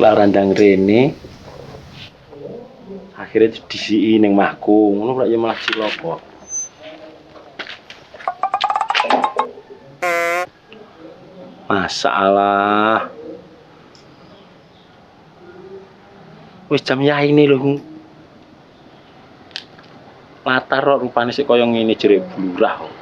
Larandang rene akhirnya disiki ning mahku ngono kok ya malah cilaka. Masalah wis jam yaine lho. Latar kok rupane sik kaya ngene jerek blurah kok.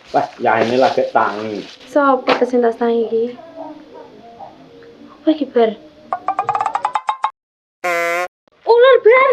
Wah, ya ini lagi tangi. Sopo sing tas tangi iki? Apa iki, Bar? Ular, Bar.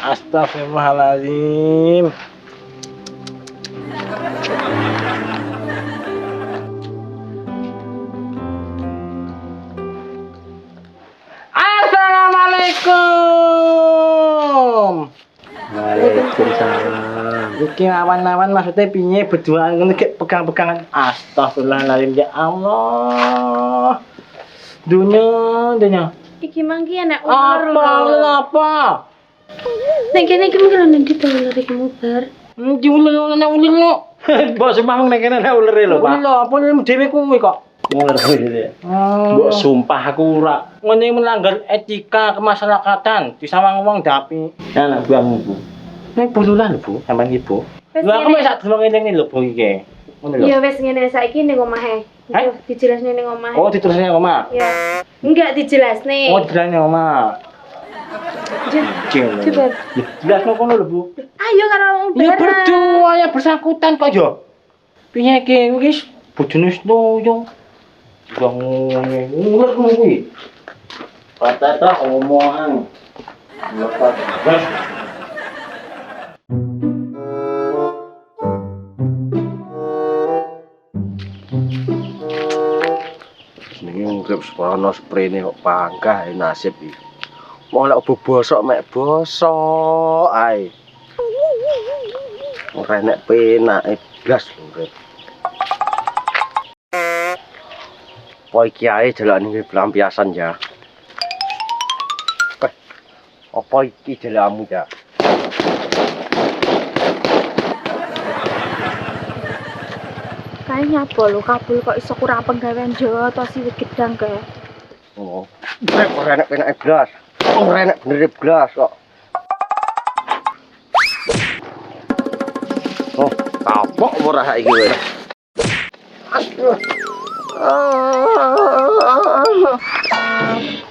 Astagfirullahaladzim. Assalamualaikum. Waalaikumsalam. Iki awan-awan maksudnya piye berduaan ngene gek pegang-pegangan. Astagfirullahaladzim ya Allah. Dunya. Iki mangki enak ular lho. Apa? Nek kene iki mungkin ana ndi to ular iki Bar? Ndi ular kok. Mbok semang nek kene ana ulere lho, Pak. Lho, apa dhewe kuwi kok. Ular kuwi. Mbok sumpah aku ora ngene melanggar etika kemasyarakatan, disawang wong dapi. Ya anak buahmu, Bu. Nek bululan lho, Bu, sampean iki, Bu. Lho aku mek sak durung ngene lho, Bu iki. Ngono lho. Ya wis ngene saiki ning omahe. Dijelasne ning omahe. Oh, diterusne ning omah. Ya. Enggak dijelasne. Oh, dijelasne ning omah. Coba. Jelasno kono lho, Bu. Ayo karo wong Ya berdua ya bersangkutan kok yo. Piye iki wis bojone wis loyo. Wong ngulek kuwi. Patata omongan. Lepas. Jenenge urip sepono sprene kok panggah nasib iki. Wong lek bosok mek bosok ae. Ora enek penake blas urip. Apa iki ae delokane iki pelampiasan ya. Apa iki delokmu ya? Kayaknya apa lo kabul kok iso kurang penggawean Jawa to siwit gedang kae. Oh. Ora enek penake blas. Ora enek bener blas kok. Oh, kapok ora iki kowe. Aduh.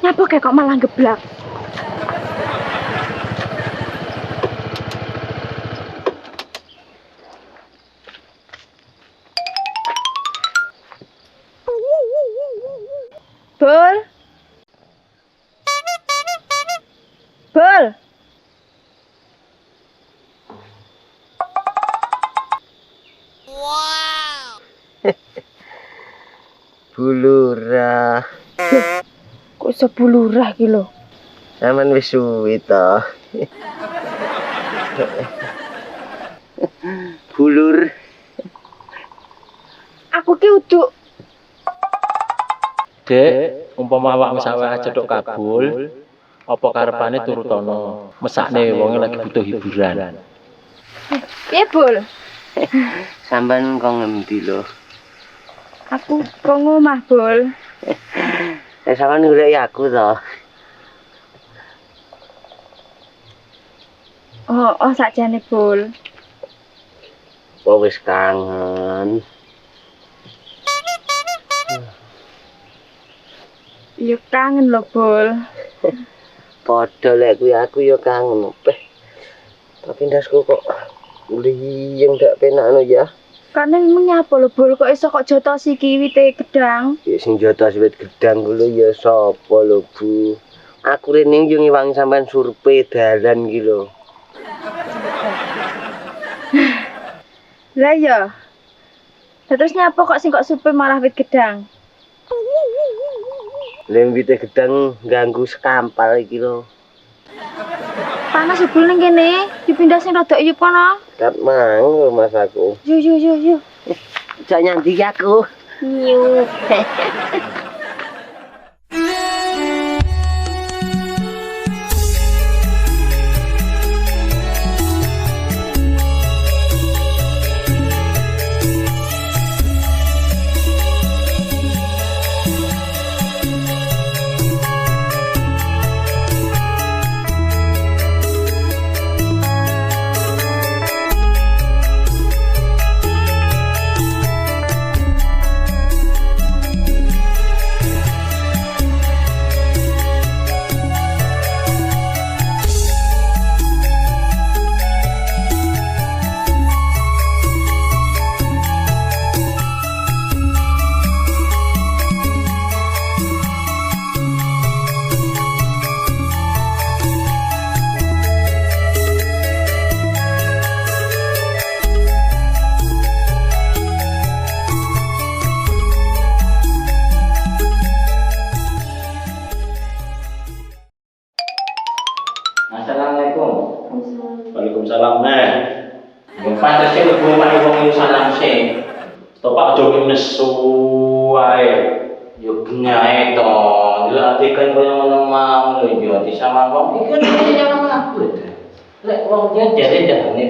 Nyapa kayak kok malah geblak? Bol. Bol. Bulura. Kok iso bulurah iki lho. Sampeyan wis suwi to. Bulur. Aku ki uduk Dek, umpama awak wis aweh cedhok kabul, apa karepane turu tono? Mesakne wonge lagi butuh hiburan. piye, Bul? Sampeyan kok ngendi lho? Aku kok ngomah, Bul. Sampeyan golek aku to. Oh, sakjane, Bul. Kok wis kangen. Ya kangen lho, Bul. Padha lek kuwi aku ya kangen opeh. Tapi ndasku kok liyeng gak penak no ya. Karena nyapa lho, Bul, kok iso kok jotosi ki wite gedang. Ya sing jotos wit gedang kulo ya sapa lho, Bu? Aku rene yo ngewangi sampean survei dalan iki lho. Lah ya. Terus nyapa kok sing kok supe malah wit gedang? Lem wite gedang ganggu sekampal iki lho. Panas Bul ning kene, dipindah sing rada iyup kono. Kat mang Mas aku. Yo. Jangan nyandi aku. Nyu. Assalamualaikum. Waalaikumsalam. Nah, yang pantas sih lebih banyak wong yang salam sih. Topak jogi nesu wae. Yo kenyae to. Dilatihkan kaya ngono mau lho yo di sama wong iki kan jangan aku. Lek wong dia jadi jane.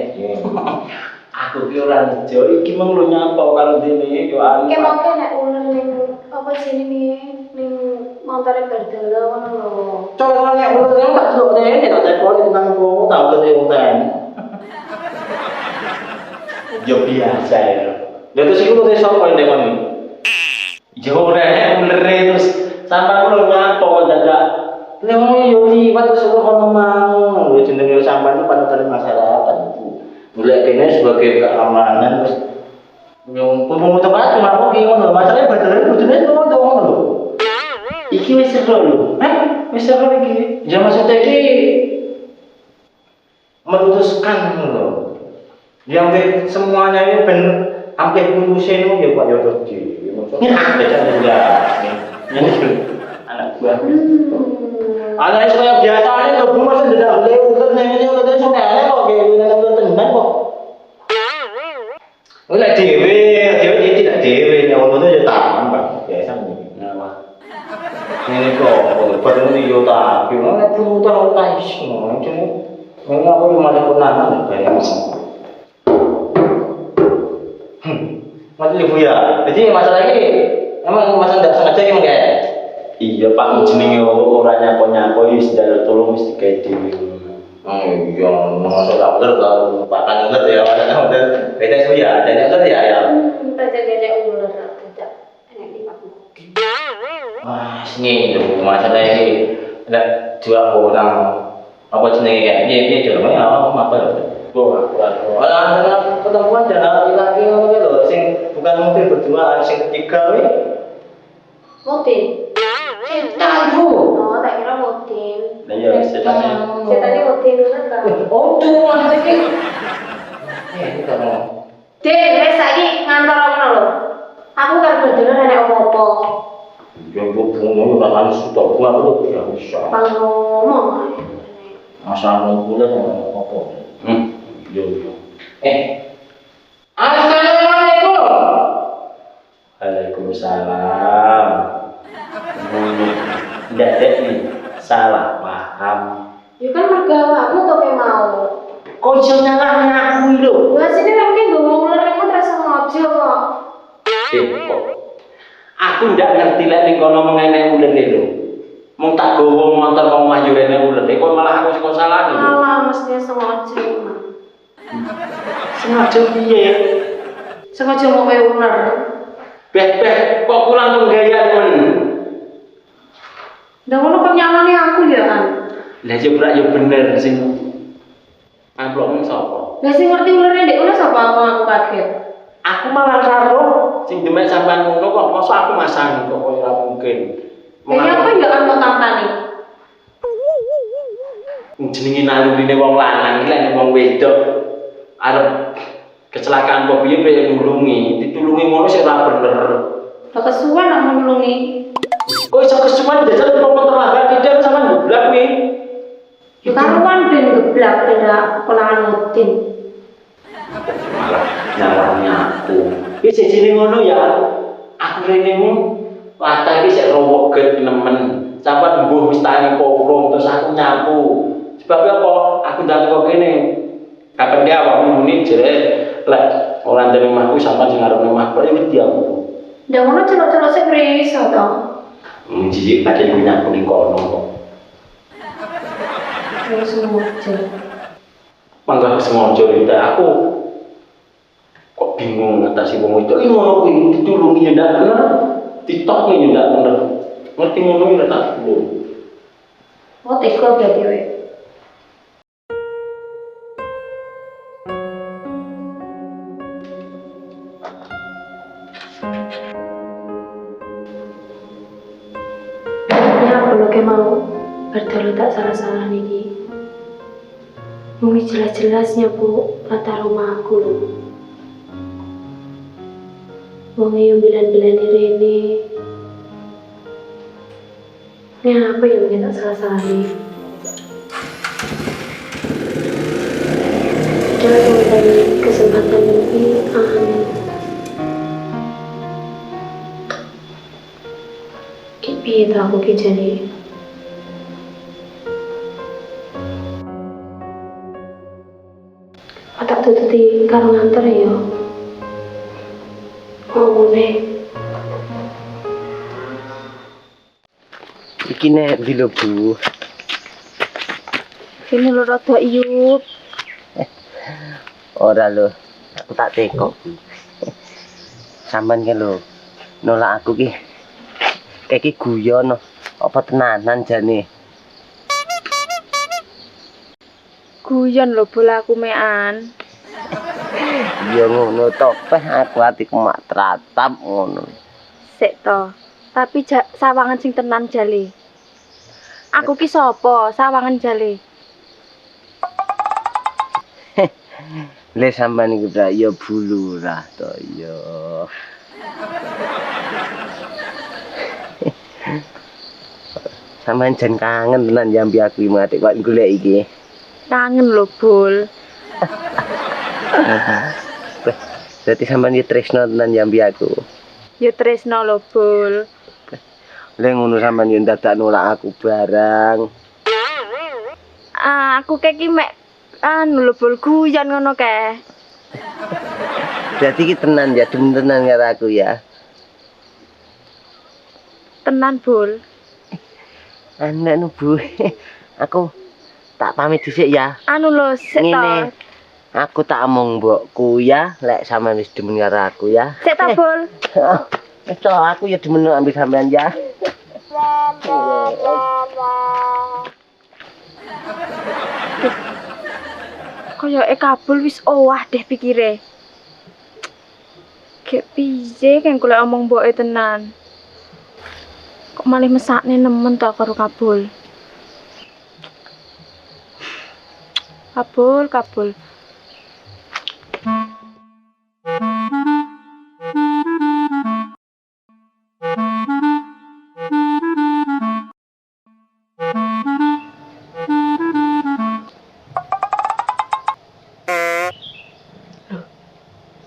Aku ki ora ngejo iki mung lu nyapa karo dene yo anu. Kayak mau nek ular ning apa sini ning montore berdelo ngono lho. Coba nek ular yang tak delok rene tak tekoni tentang wong tau kene utan. Yo biasa ya. Lha terus iku kok sapa yang tekoni? Yo ora ulere terus sampai lu nyapa kok dadak. Lha wong yo liwat terus ono mau. Lho jenenge sampean itu panutan masyarakat. Mulai kene sebagai keamanan terus yang pemungut tempat cuma aku ngono masalahnya badalane bojone ngono lho. Iki wis seru lho. Wis seru iki. Ya maksudnya iki memutuskan lho. Yang semuanya ini ben hampir putusin ya Pak Yoto di. Maksudnya ini anak gua. Anak saya biasanya tuh gua masih tidak boleh untuk ini udah sampai kok kayak udah tendang kok. Ulah dewe tidak dewe nek ono tuh ya taman Pak. Biasa nih. Nah, ini kok baru ini yo tak gimana pun utang semua itu. Ini aku masih pernah kayak mati ibu ya. Jadi masalah ini emang masa tidak sengaja emang kayak iya Pak jenenge ora nyapa-nyapa wis njaluk tolong mesti gawe dhewe. Oh iya, masa tak bener kalau pakan bener ya, pakan bener. Beda itu ya, ada bener ya. Kita jaga ular tidak enak di Pak. Wah, sini lho masalah ini ada dua orang apa jenenge kayak piye jenenge apa lho. Orang ketemuan dan laki ngono lho sing bukan mungkin berdua sing ketiga wi. Motif. Setan Bu. Oh, tak kira motif. Lah ya setan. Setannya motif dulu kan. Oh tuh maksudnya iki. Ini kamu. Dek, wis saiki ngantor ngono lho. Aku kan bener nek apa-apa. Ya bunga ora harus tok kuat ya bisa. Kalau ngomong. Masalah bulan apa? Yo. Assalamualaikum. Waalaikumsalam. Ndak nih, salah paham. Ya kan mergawamu tuh kayak mau. Kok iso nyalahne aku lho? Lah sini mungkin gue mau ular kamu terasa ngojo kok. Kok aku ndak ngerti lek ning kono mengenai ular lho. Mung tak gowo motor kok mah yo rene ular. Kok malah aku sing salah lho. Alah mesti sengaja. Sengaja piye? Sengaja mau kayak ular. Beh, kok kurang penggayaan men. Ndak ngono kok nyalane aku ya kan. Lah yo bener sing amplopmu sapa? Lah sing ngerti ularnya ndek ngono sapa aku kaget. Aku malah karo sing demek sampean ngono kok mosok aku masang kok ora mungkin. Kayaknya apa ya kan mau tampani. Jenenge nalurine wong lanang iki lek wong wedok arep kecelakaan kok piye pengen nulungi, ditulungi ngono sik ora bener. Lah kesuwen nak nulungi. Kok iso kesuwen jajal motor terlambat tidak sampean goblok kuwi. Ya karuan ben geblak tidak konangan mutin. Malah nyalahnya aku. Iki sejene ngono ya. Aku rene mu latah iki sik rowoget nemen. Sampeyan mbuh wis tangi porong terus aku nyapu. Sebab apa? Aku ndak kok kene. Kapan dia awakmu muni jere lek ora ndek omahku sampeyan sing arep omahku ya wedi aku. Ndak ngono celok-celok sing iso to. Jijik pakai minyak kuning kono kok. Terus sengaja. Mangga sengaja itu aku kok bingung ngatasi wong itu. Ini ngono kuwi ditulungi ya ndak bener, ditokne ya ndak bener. Ngerti ngono ya tak belum. Oh tega berarti we. Ya perlu ke mau berdoa tak salah-salah niki. Mumi jelas-jelasnya bu latar rumah aku loh. Wong yang bilan-bilan ini. Ya apa yang kita salah-salah nih? Jangan dari kesempatan ini, amin. Kipi itu aku jadi. Otak tututi karo nganter ya. Oh nih. Iki nek ndi lho Bu? Ini lho rada iyup. Ora lho, aku tak tekok. Sampeyan ki lho nolak aku ki. Kayak ki guyon apa tenanan jane? Guyon lho bola aku mean. Ya ngono to, peh aku atiku mak tratap ngono. Sik to. Tapi sawangan sing tenan jale. Aku ki sapa? Sawangan jale. Le sampean iki bra ya bulurah to ya. Sampeyan jan kangen tenan jambi aku mati kok golek iki. Kangen lho, Bul. Berarti sampeyan iki tresno tenan jambi aku. Ya tresno lho, Bul. Le ngono sampeyan yo dadak nolak aku barang. Aku ki mek anu lho, Bul, guyon ngono kae. Berarti iki tenan ya, demen tenan karo aku ya. Tenan, Bul. Anu Bu. Aku tak pamit dhisik ya. Anu lho, sik to. Ngene. Aku tak omong mbokku ya, lek sampean wis demen karo aku ya. Sik to, Bul. Wis to, aku ya demen ambil sampean ya. Kaya kabul wis owah deh pikire. Kayak piye kan kula omong mboke tenan. Kok malih mesakne nemen to karo kabul. Kabul.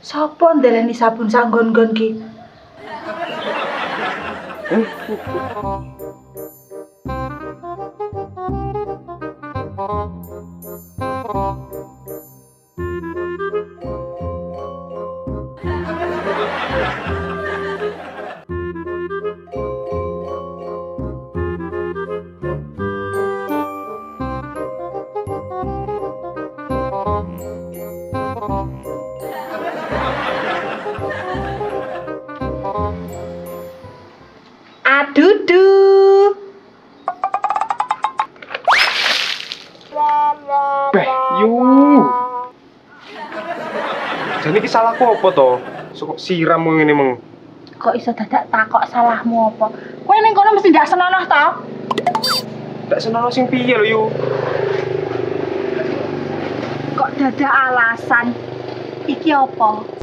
Sopo ndeleni sabun sanggon-gon ki? Adudu. Beh, yu. Jadi ki salahku apa to? Sok siram ngene meng. Kok iso dadak takok salahmu apa? Kowe ning kono mesti ndak senonoh to? Ndak senono sing piye lho yu. Kok dadak alasan? Iki apa?